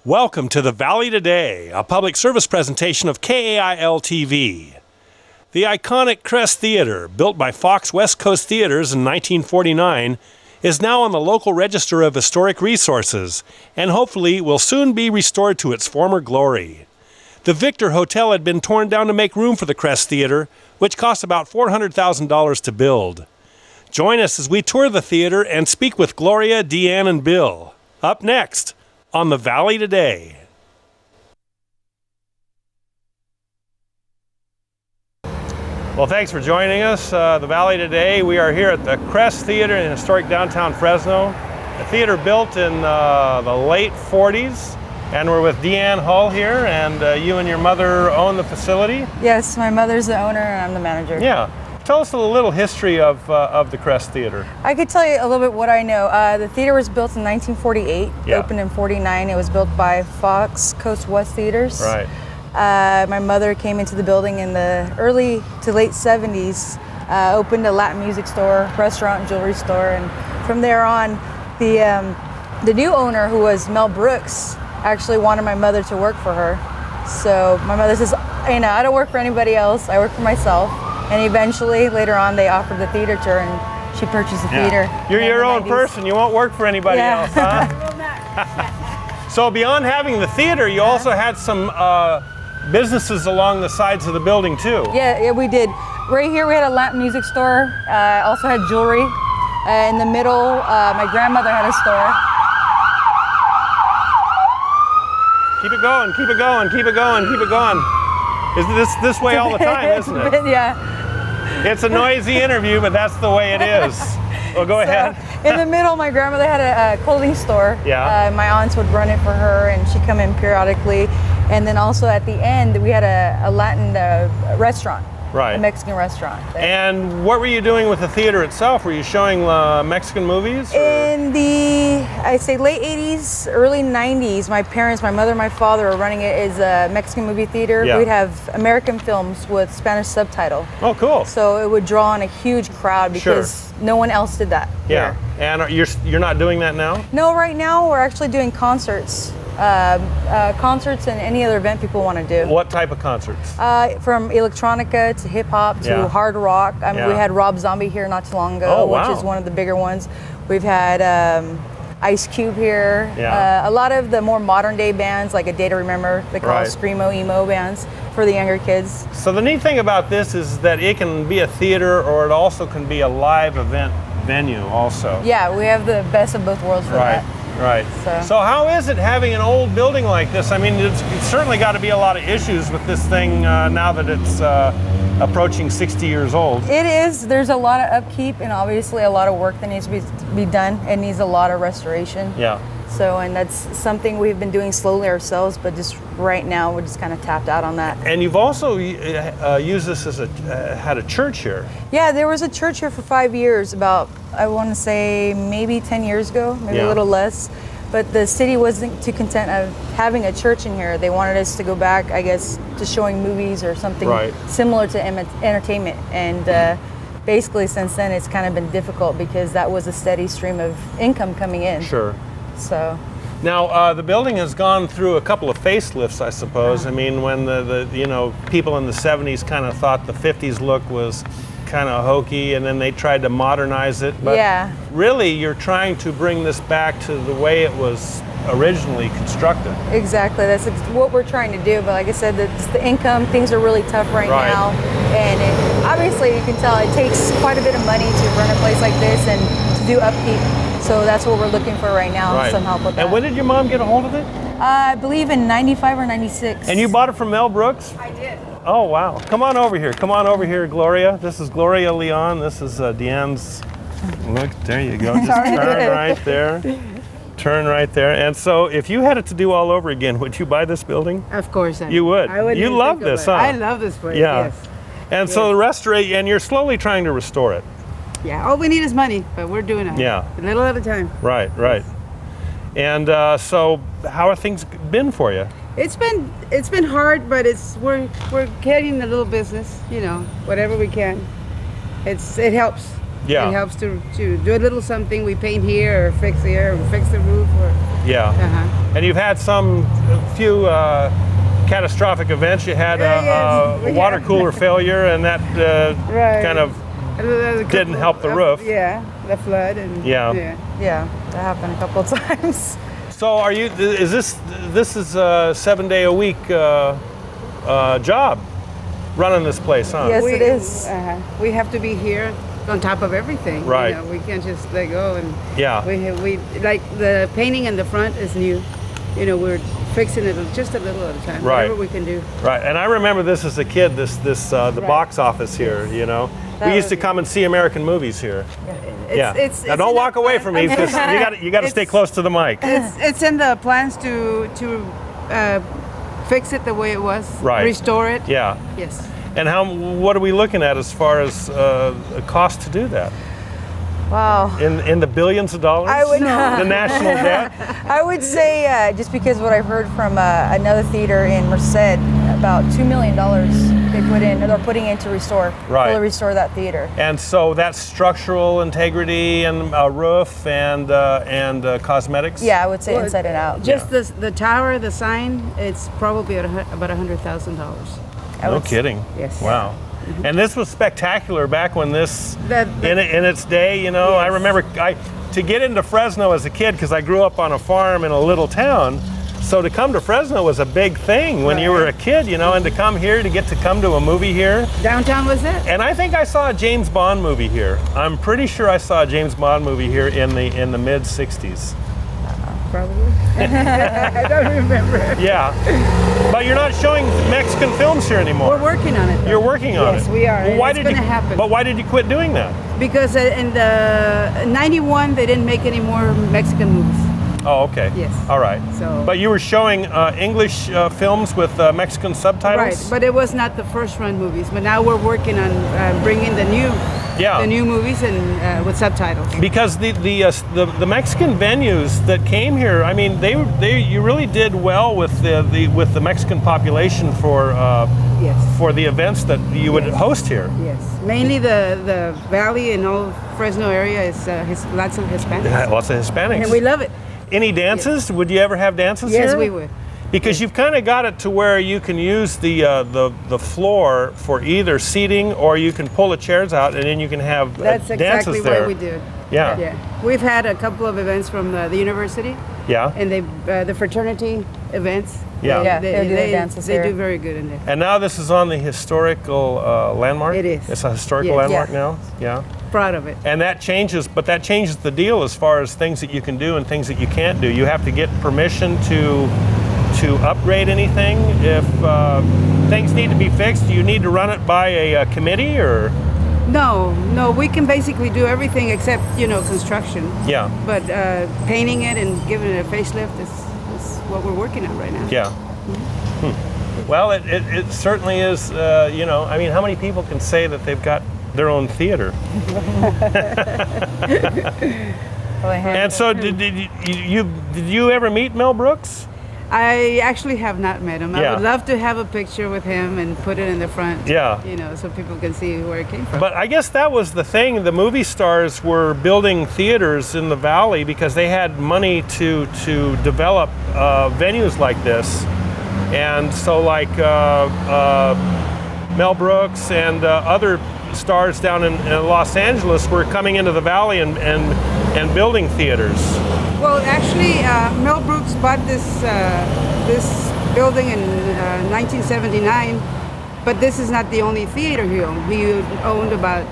Welcome to the Valley Today, a public service presentation of KAIL-TV. The iconic Crest Theater, built by Fox West Coast Theaters in 1949, is now on the local Register of Historic Resources and hopefully will soon be restored to its former glory. The Victor Hotel had been torn down to make room for the Crest Theater, which cost about $400,000 to build. Join us as we tour the theater and speak with Gloria, Deanne, and Bill. Up next on the Valley Today. Well, thanks for joining us. The Valley Today. We are here at the Crest Theater in historic downtown Fresno. A theater built in the late 40s. And we're with Deanne Hull here, and you and your mother own the facility? Yes, my mother's the owner and I'm the manager. Yeah. Tell us a little history of the Crest Theater. I could tell you a little bit what I know. The theater was built in 1948, opened in 49. It was built by Fox Coast West Theaters. Right. My mother came into the building in the early to late 70s, opened a Latin music store, restaurant, and jewelry store, and from there on, the new owner, who was Mel Brooks, actually wanted my mother to work for her. So my mother says, I don't work for anybody else, I work for myself. And eventually, later on, they offered the theater to her, and she purchased the theater. You're your own person. You won't work for anybody else, huh? So beyond having the theater, you also had some businesses along the sides of the building, too. Yeah, we did. Right here, we had a Latin music store. Also had jewelry. In the middle, my grandmother had a store. Keep it going, keep it going, keep it going, keep it going. Is this way all the time, isn't it? Yeah. It's a noisy interview, but that's the way it is. Well, go ahead. In the middle, my grandmother had a clothing store. Yeah. My aunts would run it for her, and she'd come in periodically. And then also at the end, we had a Latin restaurant. Right. A Mexican restaurant. And what were you doing with the theater itself? Were you showing Mexican movies? In the, I'd say late 80s, early 90s, my parents, my mother and my father were running it as a Mexican movie theater. Yeah. We'd have American films with Spanish subtitle. Oh, cool. So it would draw in a huge crowd because no one else did that. Yeah. Here. And you're not doing that now? No, right now we're actually doing concerts. Concerts and any other event people want to do. What type of concerts? From electronica to hip hop to hard rock. I mean, we had Rob Zombie here not too long ago, which is one of the bigger ones. We've had Ice Cube here. Yeah. A lot of the more modern day bands, like A Day to Remember, they call screamo emo bands for the younger kids. So the neat thing about this is that it can be a theater, or it also can be a live event venue also. Yeah, we have the best of both worlds for that. Right. So how is it having an old building like this? I mean, it's certainly got to be a lot of issues with this thing now that it's approaching 60 years old. It is. There's a lot of upkeep and obviously a lot of work that needs to be done. It needs a lot of restoration. Yeah. So, and that's something we've been doing slowly ourselves, but just right now we're just kind of tapped out on that. And you've also used this as had a church here. Yeah, there was a church here for 5 years, about, I want to say maybe 10 years ago, maybe a little less. But the city wasn't too content of having a church in here. They wanted us to go back, I guess, to showing movies or something similar to entertainment. And basically since then it's kind of been difficult because that was a steady stream of income coming in. Sure. So. Now the building has gone through a couple of facelifts, I suppose. I mean, when the people in the 70s kind of thought the 50s look was kind of hokey, and then they tried to modernize it. But really, you're trying to bring this back to the way it was originally constructed. Exactly, that's what we're trying to do. But like I said, the income, things are really tough right now, and obviously you can tell it takes quite a bit of money to run a place like this and to do upkeep. So that's what we're looking for right now, some help with that. And when did your mom get a hold of it? I believe in 95 or 96. And you bought it from Mel Brooks? I did. Oh, wow. Come on over here. Come on over here, Gloria. This is Gloria Leon. This is Deanne's. Look, there you go. Just turn right there. Turn right there. And so if you had it to do all over again, would you buy this building? Of course I would. You would? I would. You love this, huh? I love this place, yes. And so the restoration, and you're slowly trying to restore it. Yeah, all we need is money, but we're doing it. Yeah. A little at a time. Right. And so how have things been for you? It's been hard, but we're getting a little business, whatever we can. It helps. Yeah. It helps to do a little something. We paint here or fix here or fix the roof or. Yeah. And you've had a few catastrophic events. You had a water cooler failure, and that kind of didn't help the roof. Yeah, the flood and. Yeah. That happened a couple of times. So are you? Is this is a 7-day-a-week job, running this place, huh? Yes, it is. We have to be here on top of everything. Right. You know, we can't just let go and. Yeah. We like the painting in the front is new. You know, we're fixing it just a little at a time. Right. Whatever we can do. Right. And I remember this as a kid. The box office here. You know, we used to come and see American movies here. It's now don't walk away from me because you got to stay close to the mic. It's in the plans to fix it the way it was. Right. Restore it. Yeah. Yes. And what are we looking at as far as a cost to do that? Wow. In the billions of dollars? I would the national debt? I would say, just because what I've heard from another theater in Merced, about $2 million they're putting in to restore, fully restore that theater. And so that's structural integrity and a roof and cosmetics? Yeah, I would say inside and out. Just the tower, the sign, it's probably about $100,000. No kidding. Yes. Wow. And this was spectacular back when this, in its day, you know. Yes. I remember to get into Fresno as a kid, because I grew up on a farm in a little town, so to come to Fresno was a big thing when you were a kid, you know, and to come here, to get to come to a movie here. Downtown was it? And I think I saw a James Bond movie here. I'm pretty sure I saw a James Bond movie here in the mid-'60s. Probably. I don't remember. Yeah. But you're not showing Mexican films here anymore. We're working on it. You're working on it. Yes, we are. Well, it's going to happen. But why did you quit doing that? Because in the 91, they didn't make any more Mexican movies. Oh, okay. Yes. All right. So. But you were showing English films with Mexican subtitles? Right, but it was not the first run movies. But now we're working on bringing the new movies and with subtitles. Because the Mexican venues that came here, I mean, you really did well with the Mexican population for the events that you would host here. Yes, mainly the Valley and all Fresno area is lots of Hispanics. Yeah, lots of Hispanics. And we love it. Any dances? Yes. Would you ever have dances here? Yes, we would. Because you've kind of got it to where you can use the floor for either seating, or you can pull the chairs out and then you can have That's dances exactly there. what we do. Yeah. We've had a couple of events from the university. Yeah. And the fraternity events. Yeah. They do very good in there. And now this is on the historical landmark? It is. It's a historical landmark now? Yeah. Proud of it. And that changes the deal as far as things that you can do and things that you can't do. You have to get permission to upgrade anything. If things need to be fixed, do you need to run it by a committee or? No, we can basically do everything except, construction. Yeah. But painting it and giving it a facelift is what we're working on right now. Yeah. Mm-hmm. Well, it certainly is, I mean, how many people can say that they've got their own theater? And so did you ever meet Mel Brooks? I actually have not met him. Yeah. I would love to have a picture with him and put it in the front. Yeah. So people can see where it came from. But I guess that was the thing. The movie stars were building theaters in the valley because they had money to develop venues like this. And so like Mel Brooks and other stars down in Los Angeles were coming into the valley and building theaters. Well, actually, Mel Brooks bought this building in 1979, but this is not the only theater he owned. He owned about,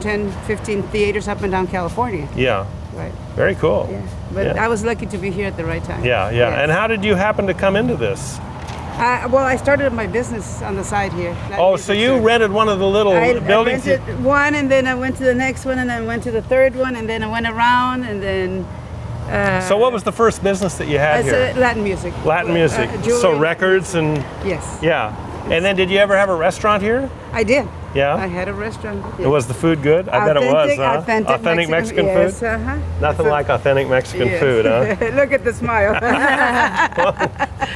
10, 15 theaters up and down California. Yeah. Right. Very cool. Yeah. But I was lucky to be here at the right time. Yeah. Yes. And how did you happen to come into this? Well, I started my business on the side here. So you rented one of the little buildings? I rented one, and then I went to the next one, and then I went to the third one, and then I went around, and then... so what was the first business that you had here? Latin music. Latin music. So records and... Yes. Yeah. And then did you ever have a restaurant here? I did. Yeah? I had a restaurant. Yes. Was the food good? I bet it was, huh? Authentic Mexican yes, food? Nothing like authentic Mexican food, huh? Look at the smile.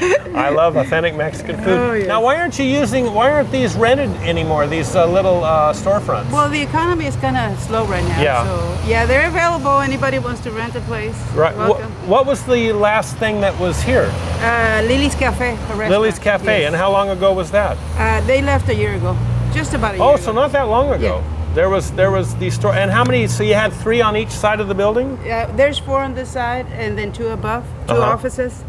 I love authentic Mexican food. Oh, yes. Now, why aren't these rented anymore, these little storefronts? Well, the economy is kind of slow right now. Yeah. So, yeah, they're available. Anybody wants to rent a place, Right. welcome. What was the last thing that was here? Lily's Cafe, a restaurant. Lily's Cafe. Yes. And how long ago was that? They left a year ago, just about a year Oh, ago. so not that long ago. Yeah. There was the store. And how many? So you had 3 on each side of the building? There's 4 on this side, and then 2 above, 2 offices,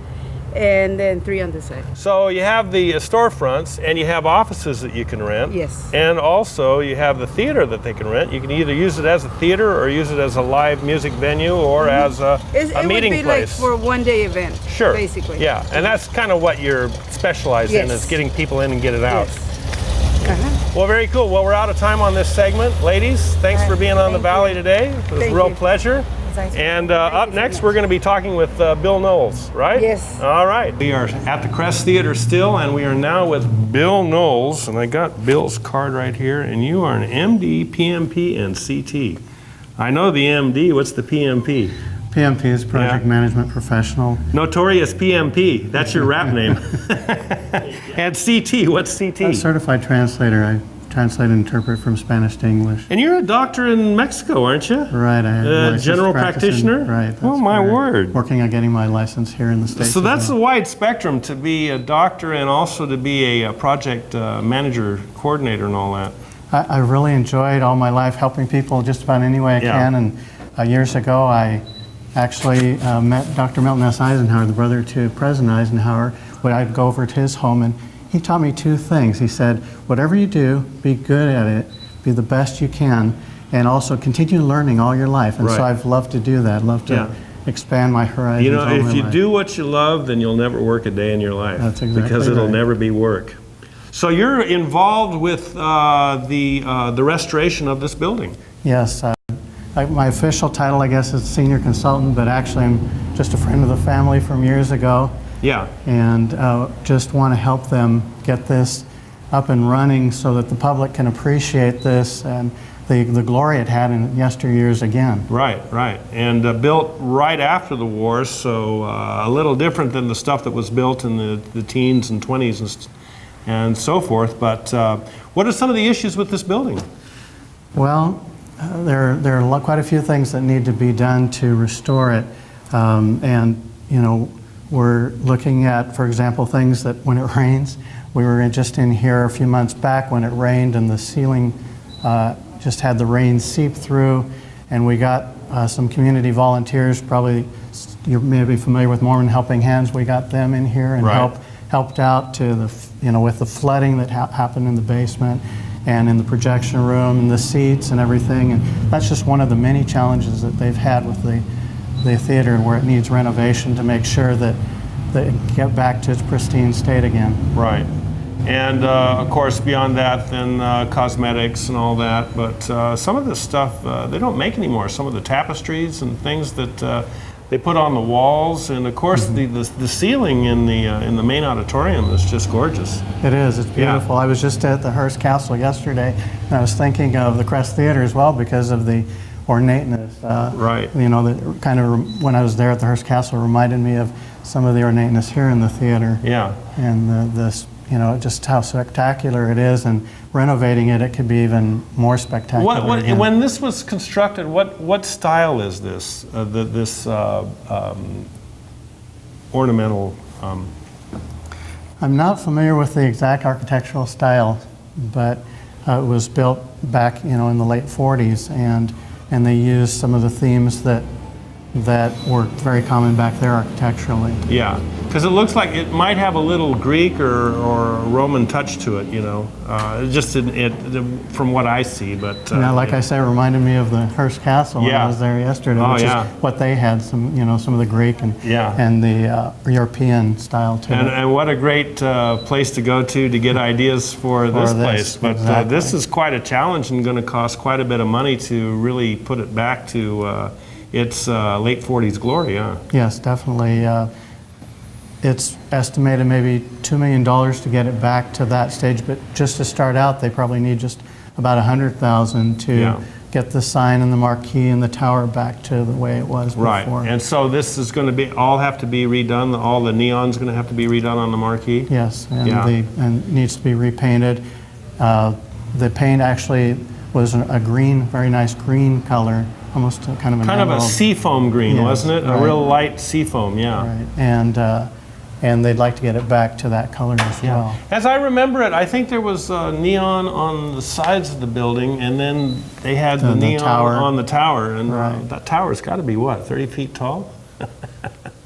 and then 3 on this side. So you have the storefronts, and you have offices that you can rent. Yes. And also you have the theater that they can rent. You can either use it as a theater or use it as a live music venue or as a meeting it would be place. like for a one-day event. Sure. Basically. Yeah, and that's kind of what you're specialized in, Yes. is getting people in and get it out. Yes. Uh-huh. Well, very cool. Well, we're out of time on this segment. Ladies, thanks All for right. being on the Thank Valley you. today. It was a Thank real you. pleasure. Nice. And Thank up you so next, much. we're going to be talking with Bill Knowles, right? Yes. All right. We are at the Crest Theater still, and we are now with Bill Knowles. And I got Bill's card right here. And you are an MD, PMP, and CT. I know the MD. What's the PMP? PMP is Project Yeah. Management Professional. Notorious PMP. That's your rap name. And CT. What's A CT? certified translator. I translate and interpret from Spanish to English. And you're a doctor in Mexico, aren't you? Right. I have a license general to practice practitioner? right. That's Oh, my correct. word. Working on getting my license here in the States. So as that's a well. wide spectrum to be a doctor and also to be a project manager, coordinator, and all that. I really enjoyed all my life helping people just about any way I Yeah. can. And years ago, I actually met Dr. Milton S. Eisenhower, the brother to President Eisenhower. When I'd go over to his home, and he taught me 2 things. He said, whatever you do, be good at it, be the best you can, and also continue learning all your life. And Right. so I've loved to do that. Love to Yeah. expand my horizons. You know, all my if you life. do what you love, then you'll never work a day in your life. That's exactly because it'll right. never be work. So you're involved with the restoration of this building. Yes. My official title, I guess, is senior consultant, but actually I'm just a friend of the family from years ago, Yeah. and just want to help them get this up and running so that the public can appreciate this and the glory it had in yesteryears again. Right, right. And built right after the war, so a little different than the stuff that was built in the teens and 20s and so forth. But what are some of the issues with this building? Well, there are quite a few things that need to be done to restore it. And, you know, we're looking at, for example, things that when it rains, we were just in here a few months back when it rained and the ceiling just had the rain seep through, and we got some community volunteers, probably you may be familiar with Mormon Helping Hands. We got them in here and Right. helped out to with the flooding that happened in the basement and in the projection room and the seats and everything. And that's just one of the many challenges that they've had with the theater, where it needs renovation to make sure that they get back to its pristine state again. Right. And of course, beyond that, then cosmetics and all that. But some of this stuff they don't make anymore. Some of the tapestries and things that they put on the walls, and of course, the ceiling in the main auditorium is just gorgeous. It is. It's beautiful. I was just at the Hearst Castle yesterday, and I was thinking of the Crest Theater as well because of the ornateness. Right. You know, that kind of when I was there at the Hearst Castle reminded me of some of the ornateness here in the theater. Yeah. And this, you know, just how spectacular it is, and renovating it, it could be even more spectacular. again. When this was constructed, what style is this? This ornamental. I'm not familiar with the exact architectural style, but it was built back, you know, in the late 40s, and they used some of the themes that were very common back there architecturally. Yeah, because it looks like it might have a little Greek or Roman touch to it, you know, just from what I see. But Yeah, like I say, it reminded me of the Hearst Castle when Yeah. I was there yesterday, Oh, which yeah. is what they had, some of the Greek and Yeah. and the European style to it. And what a great place to go to get ideas for this this, place. But exactly. this is quite a challenge and going to cost quite a bit of money to really put it back to its late 40s glory. Yeah. Yes, definitely. It's estimated maybe $2 million to get it back to that stage, but just to start out, they probably need just about $100,000 Yeah. get the sign and the marquee and the tower back to the way it was before. Right, and so this is going to be, all have to be redone, all the neon's going to have to be redone on the marquee? Yes, and, Yeah. and needs to be repainted. The paint actually was a green, very nice green color, almost kind of an Kind of a emerald. seafoam green, Yes, wasn't it? right. A real light seafoam, yeah. Right, and they'd like to get it back to that color as well. As I remember it, I think there was neon on the sides of the building, and then they had the neon tower. on the tower, and Right. that tower's got to be, what, 30 feet tall?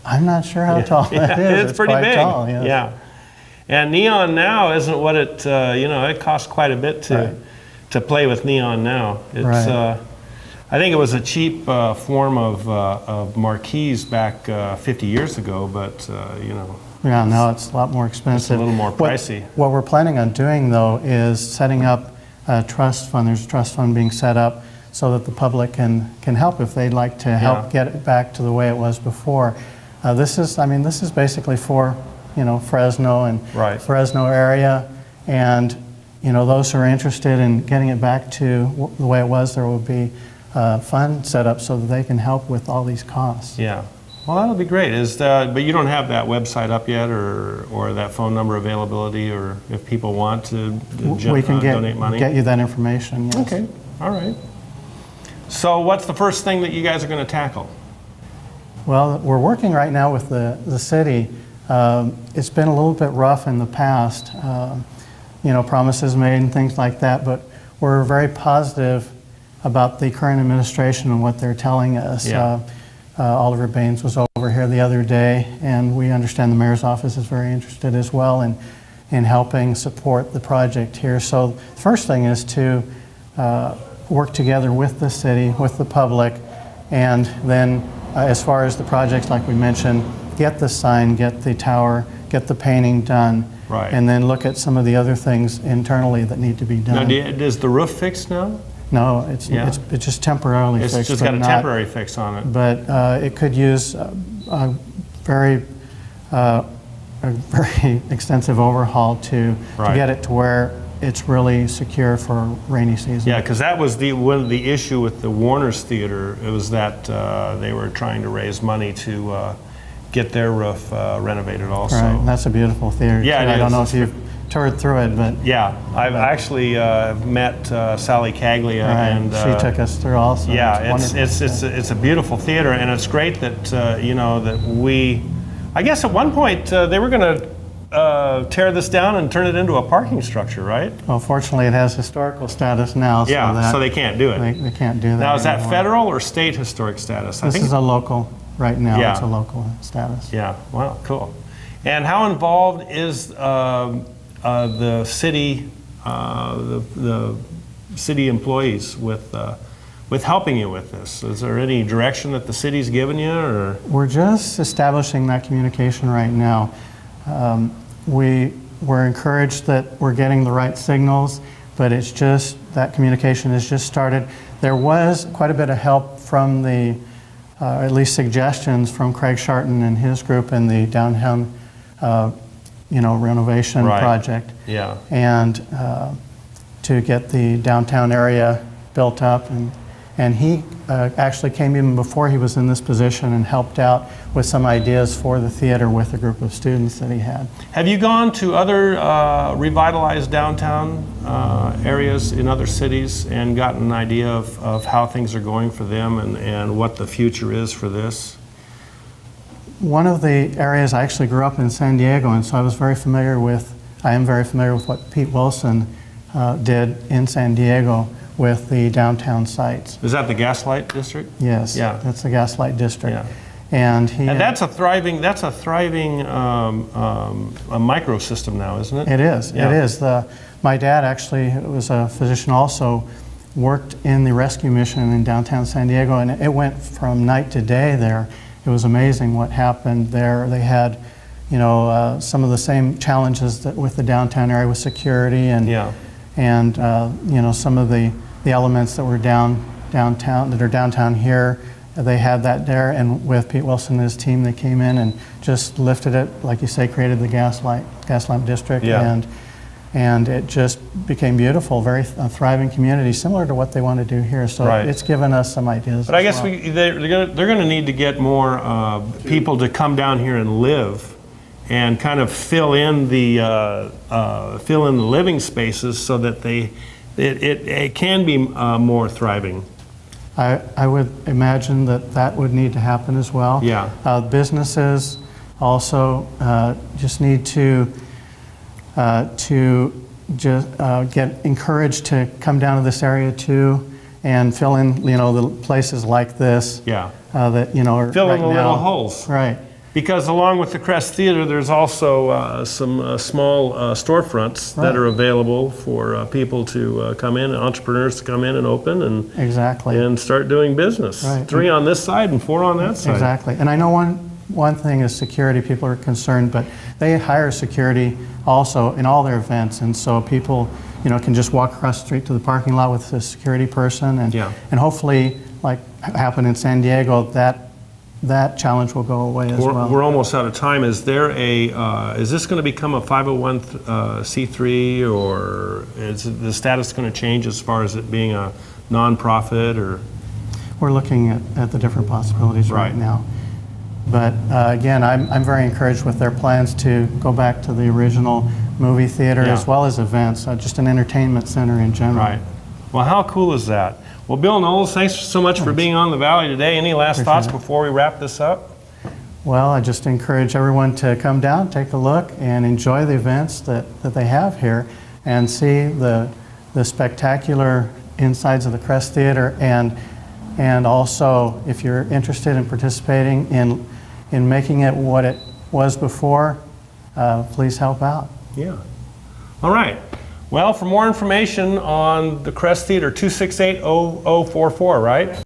I'm not sure how tall that is. It's pretty quite big. tall, yes. Yeah. And neon now isn't what it, it costs quite a bit to play with neon now. It's, Right. I think it was a cheap form of marquees back 50 years ago, but, Yeah, now it's a lot more expensive. It's a little more pricey. What we're planning on doing, though, is setting up a trust fund. There's a trust fund being set up so that the public can help if they'd like to help get it back to the way it was before. This is basically for, Fresno and Right. Fresno area, and those who are interested in getting it back to the way it was, there will be a fund set up so that they can help with all these costs. Yeah. Well, that'll be great. But you don't have that website up yet, or that phone number availability, or if people want to We can donate money? get you that information, yes. Okay, all right. So what's the first thing that you guys are going to tackle? Well, we're working right now with the city. It's been a little bit rough in the past, promises made and things like that, but we're very positive about the current administration and what they're telling us. Yeah. Oliver Baines was over here the other day, and we understand the mayor's office is very interested as well in helping support the project here. So the first thing is to work together with the city, with the public, and then as far as the projects, like we mentioned, get the sign, get the tower, get the painting done, Right. and then look at some of the other things internally that need to be done. Now, is the roof fixed now? No, it's just temporarily It's fixed. just but got a not- temporary fix on it. But it could use a very extensive overhaul to Right. get it to where it's really secure for rainy season. Yeah, because that was one of the issue with the Warner's Theater. It was that they were trying to raise money to get their roof renovated also. Right, and that's a beautiful theater. Yeah, too. it I don't is. know if you've toured through it, but Yeah, I've actually met Sally Caglia, right, and she took us through also. yeah, wonderful. it's a beautiful theater, and it's great that that we. I guess at one point they were going to tear this down and turn it into a parking structure, right? Well, fortunately, it has historical status now. Yeah, so they can't do it. They can't do that Now, is that anymore. federal or state historic status? This is a local, right now, Yeah. it's a local status. Yeah, wow, cool. And how involved is the city, the city employees with helping you with this? Is there any direction that the city's given you, or? We're just establishing that communication right now. We're encouraged that we're getting the right signals, but it's just, that communication has just started. There was quite a bit of help from at least suggestions from Craig Sharton and his group in the downtown, renovation Right. project. Yeah. And to get the downtown area built up. And he actually came even before he was in this position and helped out with some ideas for the theater with a group of students that he had. Have you gone to other revitalized downtown areas in other cities and gotten an idea of how things are going for them and what the future is for this? One of the areas, I actually grew up in San Diego, and so I am very familiar with what Pete Wilson did in San Diego with the downtown sites. Is that the Gaslight District? Yes, Yeah. that's the Gaslight District. Yeah. And that's a thriving a microsystem now, isn't it? It is. Yeah. It is. My dad actually was a physician, also worked in the rescue mission in downtown San Diego, and it went from night to day there. It was amazing what happened there. They had, some of the same challenges that with the downtown area with security and Yeah. some of the elements that were downtown that are downtown here. They had that there, and with Pete Wilson and his team, they came in and just lifted it, like you say, created the Gaslamp District, Yeah. and it just became beautiful, very thriving community, similar to what they want to do here. So Right. it's given us some ideas. But I as guess well. they're going to need to get more people to come down here and live, and kind of fill in the living spaces so that it can be more thriving. I would imagine that that would need to happen as well. Yeah. Businesses also just need to just get encouraged to come down to this area too, and fill in, the places like this. Yeah. That are Fill in right the now. little holes. Right. Because along with the Crest Theater, there's also some small storefronts that Right. are available for people to come in, entrepreneurs to come in and open Exactly. and start doing business. Right. 3 on this side and 4 on that side. Exactly. And I know one thing is security. People are concerned, but they hire security also in all their events, and so people, can just walk across the street to the parking lot with a security person, and Yeah. and hopefully, like happened in San Diego, that challenge will go away as well. We're almost out of time. Is there is this going to become a 501c3, or is the status going to change as far as it being a nonprofit, or? We're looking at the different possibilities right now. But again, I'm very encouraged with their plans to go back to the original movie theater, Yeah. as well as events, just an entertainment center in general. Right. Well, how cool is that? Well, Bill Knowles, thanks so much for being on the Valley today. Any last thoughts before we wrap this up? Well, I just encourage everyone to come down, take a look, and enjoy the events that they have here, and see the spectacular insides of the Crest Theater, and also, if you're interested in participating in making it what it was before, please help out. Yeah. All right. Well, for more information on the Crest Theater, 268-0044, right?